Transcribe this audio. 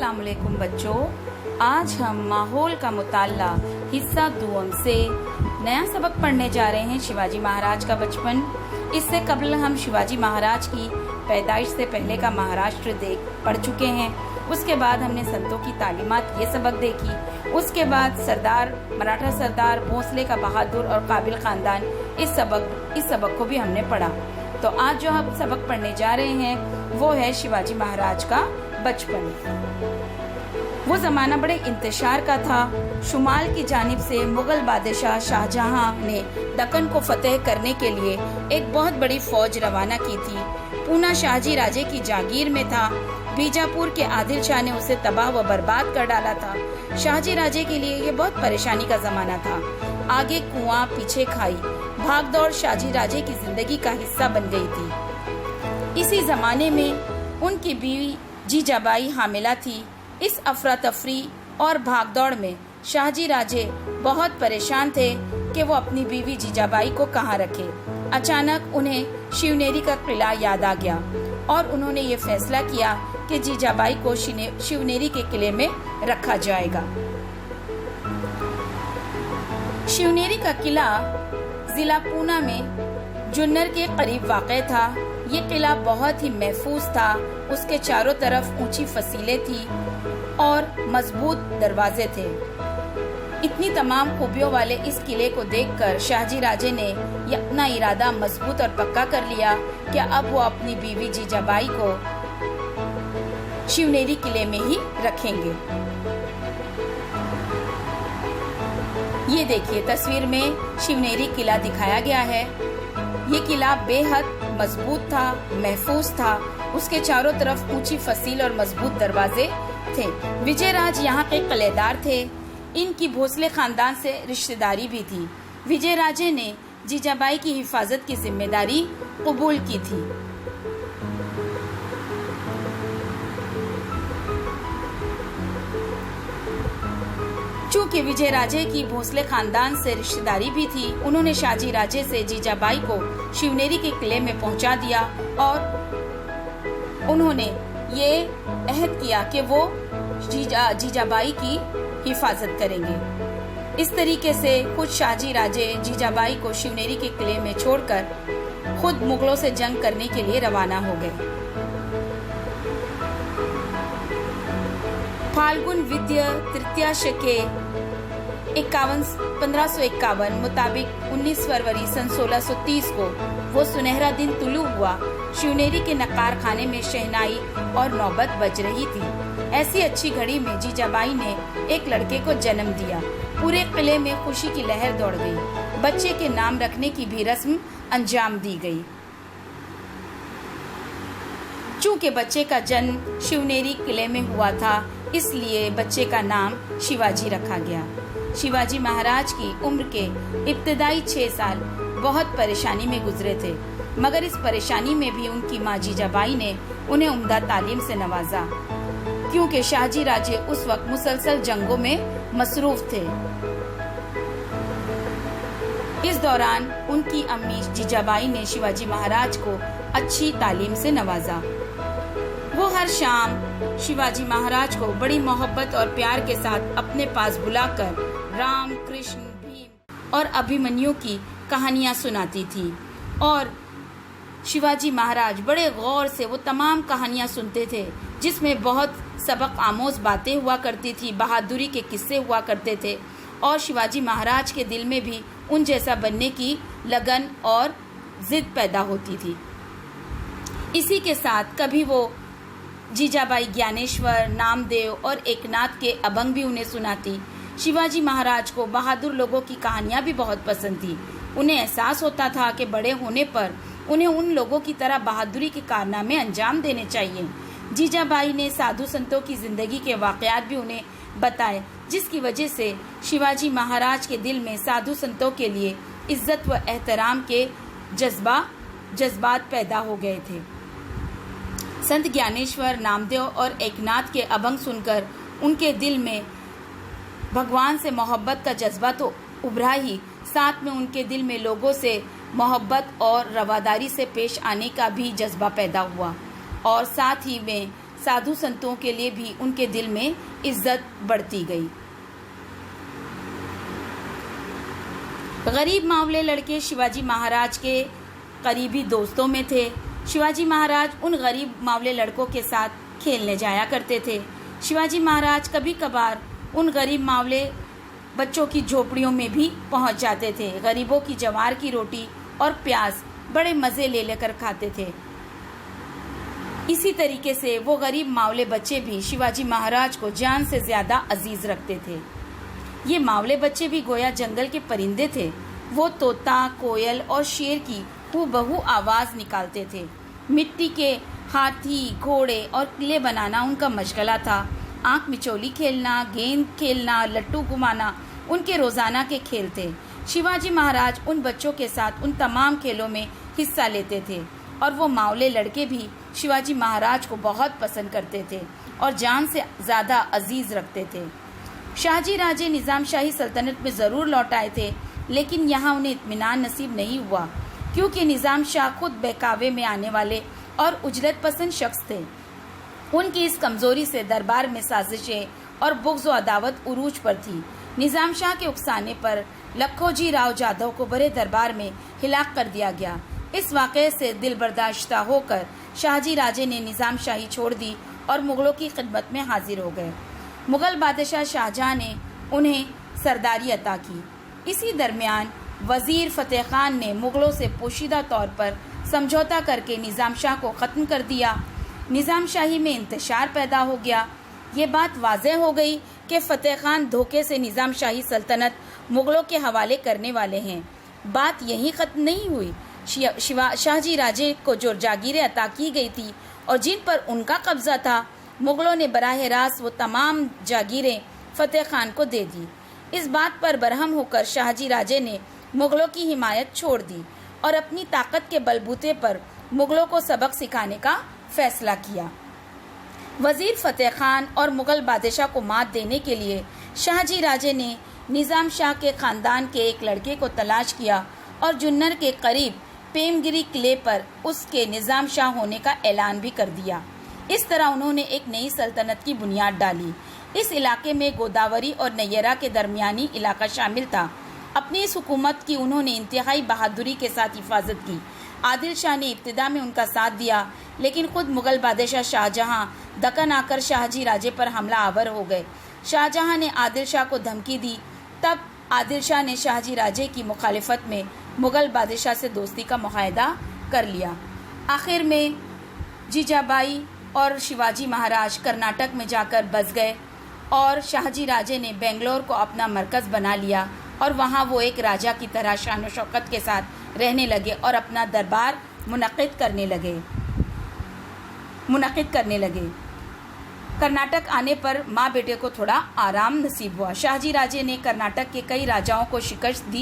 अस्सलाम वालेकुम बच्चों, आज हम माहौल का मुताल्ला हिस्सा दुआम से नया सबक पढ़ने जा रहे हैं। शिवाजी महाराज का बचपन। इससे कबल हम शिवाजी महाराज की पैदाइश से पहले का महाराष्ट्र पढ़ चुके हैं। उसके बाद हमने संतों की तालीमात ये सबक देखी। उसके बाद मराठा सरदार भोसले का बहादुर और काबिल खानदान इस सबक को भी हमने पढ़ा। तो आज जो हम सबक पढ़ने जा रहे हैं वो है शिवाजी महाराज का बचपन। वो जमाना बड़े इंतशार का था। शुमाल की जानिब से मुगल बादशाह शाहजहां ने दक्कन को फतेह करने के लिए एक बहुत बड़ी फौज रवाना की थी। पूना शाहजी राजे की जागीर में था। बीजापुर के आदिल शाह ने उसे तबाह व बर्बाद कर डाला था। शाहजी राजे के लिए ये बहुत परेशानी का जमाना था। आगे कुआं पीछे खाई, भागदौड़ शाहजी राजे की जिंदगी का हिस्सा बन गई थी। इसी जमाने में उनकी बीवी जीजाबाई हामिला थी। इस अफरा तफरी और भागदौड़ में शाहजी राजे बहुत परेशान थे कि वो अपनी बीवी जीजाबाई को कहाँ रखे। अचानक उन्हें शिवनेरी का किला याद आ गया और उन्होंने ये फैसला किया कि जीजाबाई को शिवनेरी के किले में रखा जाएगा। शिवनेरी का किला जिला पूना में जुन्नर के करीब वाक़ था। ये किला बहुत ही महफूज था। उसके चारों तरफ ऊंची फसीलें थी और मजबूत दरवाजे थे। इतनी तमाम खूबियों वाले इस किले को देखकर शाहजी राजे ने अपना इरादा मजबूत और पक्का कर लिया कि अब वो अपनी बीवी जीजाबाई को शिवनेरी किले में ही रखेंगे। ये देखिए, तस्वीर में शिवनेरी किला दिखाया गया है। ये किला बेहद मजबूत था, महफूज था। उसके चारों तरफ ऊंची फसील और मजबूत दरवाजे थे। विजयराज यहाँ के किलेदार थे। इनकी भोसले खानदान से रिश्तेदारी भी थी। विजयराजे ने जीजाबाई की हिफाजत की जिम्मेदारी कबूल की थी। चूँकि विजयराजे की भोसले खानदान से रिश्तेदारी भी थी, उन्होंने शाहजी राजे से जीजाबाई को शिवनेरी के किले में पहुंचा दिया और उन्होंने ये अहद किया कि वो जीजाबाई की हिफाजत करेंगे। इस तरीके से खुद शाहजी राजे जीजाबाई को शिवनेरी के किले में छोड़कर खुद मुगलों से जंग करने के लिए रवाना हो गए। फाल्गुन विद्य तृतीया शके 1551 मुताबिक 19 फरवरी सन 1630 को वो सुनहरा दिन तुलू हुआ। शिवनेरी के नकार खाने में शहनाई और नौबत बज रही थी। ऐसी अच्छी घड़ी में जीजाबाई ने एक लड़के को जन्म दिया। पूरे किले में खुशी की लहर दौड़ गई। बच्चे के नाम रखने की भी रस्म अंजाम दी गई। चूँकि बच्चे का जन्म शिवनेरी किले में हुआ था, इसलिए बच्चे का नाम शिवाजी रखा गया। शिवाजी महाराज की उम्र के इब्तदाई 6 साल बहुत परेशानी में गुजरे थे, मगर इस परेशानी में भी उनकी माँ जीजाबाई ने उन्हें उम्दा तालीम से नवाजा, क्योंकि शाहजी राजे उस वक्त मुसलसल जंगों में मसरूफ थे। इस दौरान उनकी अम्मी जीजाबाई ने शिवाजी महाराज को अच्छी तालीम से नवाजा। वो हर शाम शिवाजी महाराज को बड़ी मोहब्बत और प्यार के साथ अपने पास बुलाकर राम, कृष्ण, भीम और अभिमन्यु की कहानियां सुनाती थी और शिवाजी महाराज बड़े गौर से वो तमाम कहानियां सुनते थे, जिसमें बहुत सबक आमोज बातें हुआ करती थी, बहादुरी के किस्से हुआ करते थे और शिवाजी महाराज के दिल में भी उन जैसा बनने की लगन और जिद पैदा होती थी। इसी के साथ कभी वो जीजाबाई ज्ञानेश्वर, नामदेव और एकनाथ के अभंग भी उन्हें सुनाती। शिवाजी महाराज को बहादुर लोगों की कहानियां भी बहुत पसंद थी। उन्हें एहसास होता था कि बड़े होने पर उन्हें उन लोगों की तरह बहादुरी के कारनामे अंजाम देने चाहिए। जीजाबाई ने साधु संतों की जिंदगी के वाकयात भी उन्हें बताए, जिसकी वजह से शिवाजी महाराज के दिल में साधु संतों के लिए इज्जत व एहतराम के जज्बात पैदा हो गए थे। संत ज्ञानेश्वर, नामदेव और एकनाथ के अभंग सुनकर उनके दिल में भगवान से मोहब्बत का जज्बा तो उभरा ही, साथ में उनके दिल में लोगों से मोहब्बत और रवादारी से पेश आने का भी जज्बा पैदा हुआ और साथ ही में साधु संतों के लिए भी उनके दिल में इज्जत बढ़ती गई। गरीब मावले लड़के शिवाजी महाराज के करीबी दोस्तों में थे। शिवाजी महाराज उन गरीब मावले लड़कों के साथ खेलने जाया करते थे। शिवाजी महाराज कभी कभार उन गरीब मावले बच्चों की झोपड़ियों में भी पहुंच जाते थे। गरीबों की जवार की रोटी और प्याज बड़े मज़े ले लेकर खाते थे। इसी तरीके से वो गरीब मावले बच्चे भी शिवाजी महाराज को जान से ज़्यादा अजीज रखते थे। ये मावले बच्चे भी गोया जंगल के परिंदे थे। वो तोता, कोयल और शेर की हूबहू आवाज़ निकालते थे। मिट्टी के हाथी, घोड़े और किले बनाना उनका मशगला था। आँख मिचौली खेलना, गेंद खेलना, लट्टू घुमाना उनके रोज़ाना के खेल थे। शिवाजी महाराज उन बच्चों के साथ उन तमाम खेलों में हिस्सा लेते थे और वो मावले लड़के भी शिवाजी महाराज को बहुत पसंद करते थे और जान से ज़्यादा अजीज रखते थे। शाहजी राजे निज़ाम शाही सल्तनत में ज़रूर लौट आए थे, लेकिन यहाँ उन्हें इत्मीनान नसीब नहीं हुआ, क्योंकि निज़ाम शाह खुद बहकावे में आने वाले और उजरत पसंद शख्स थे। उनकी इस कमज़ोरी से दरबार में साजिशें और बुग़्ज़ व अदावत उरूज पर थी। निज़ाम शाह के उकसाने पर लखोजी राव जाधव को बड़े दरबार में हिलाक कर दिया गया। इस वाक़े से दिल बर्दाश्ता होकर शाहजी राजे ने निज़ाम शाही छोड़ दी और मुग़लों की खिदमत में हाजिर हो गए। मुग़ल बादशाह शाहजहाँ ने उन्हें सरदारी अता की। इसी दरमियान वज़ीर फ़तेह खान ने मुग़लों से पोशीदा तौर पर समझौता करके निज़ाम शाह को ख़त्म कर दिया। निज़ाम शाही में इंतशार पैदा हो गया। ये बात वाज़ेह हो गई कि फ़तेह खान धोखे से निज़ाम शाही सल्तनत मुग़लों के हवाले करने वाले हैं। बात यहीं ख़त्म नहीं हुई। शाहजी राजे को जो जागीरें अता की गई थी और जिन पर उनका कब्ज़ा था, मुग़लों ने बराह रास्त वो तमाम जागीरें फ़तेह खान को दे दी। इस बात पर बरहम होकर शाहजी राजे ने मुग़लों की हिमायत छोड़ दी और अपनी ताकत के बलबूते पर मुग़लों को सबक सिखाने का फैसला किया। वज़ीर फ़तेह खान और मुग़ल बादशाह को मात देने के लिए शाहजी राजे ने निज़ाम शाह के ख़ानदान के एक लड़के को तलाश किया और जुन्नर के करीब पेमगिरी किले पर उसके निज़ाम शाह होने का ऐलान भी कर दिया। इस तरह उन्होंने एक नई सल्तनत की बुनियाद डाली। इस इलाके में गोदावरी और नैयरा के दरमियानी इलाका शामिल था। अपनी इस हुकूमत की उन्होंने इंतहाई बहादुरी के साथ हिफाजत की। आदिल शाह ने इब्तिदा में उनका साथ दिया, लेकिन खुद मुग़ल बादशाह शाहजहाँ दक्कन आकर शाहजी राजे पर हमला आवर हो गए। शाहजहाँ ने आदिल शाह को धमकी दी। तब आदिल शाह ने शाहजी राजे की मुखालिफत में मुग़ल बादशाह से दोस्ती का मुआहदा कर लिया। आखिर में जीजाबाई और शिवाजी महाराज कर्नाटक में जाकर बस गए और शाहजी राजे ने बेंगलोर को अपना मरकज़ बना लिया और वहाँ वो एक राजा की तरह शान व शौकत के साथ रहने लगे और अपना दरबार मुनक़िद करने लगे। कर्नाटक आने पर माँ बेटे को थोड़ा आराम नसीब हुआ। शाहजी राजे ने कर्नाटक के कई राजाओं को शिकस्त दी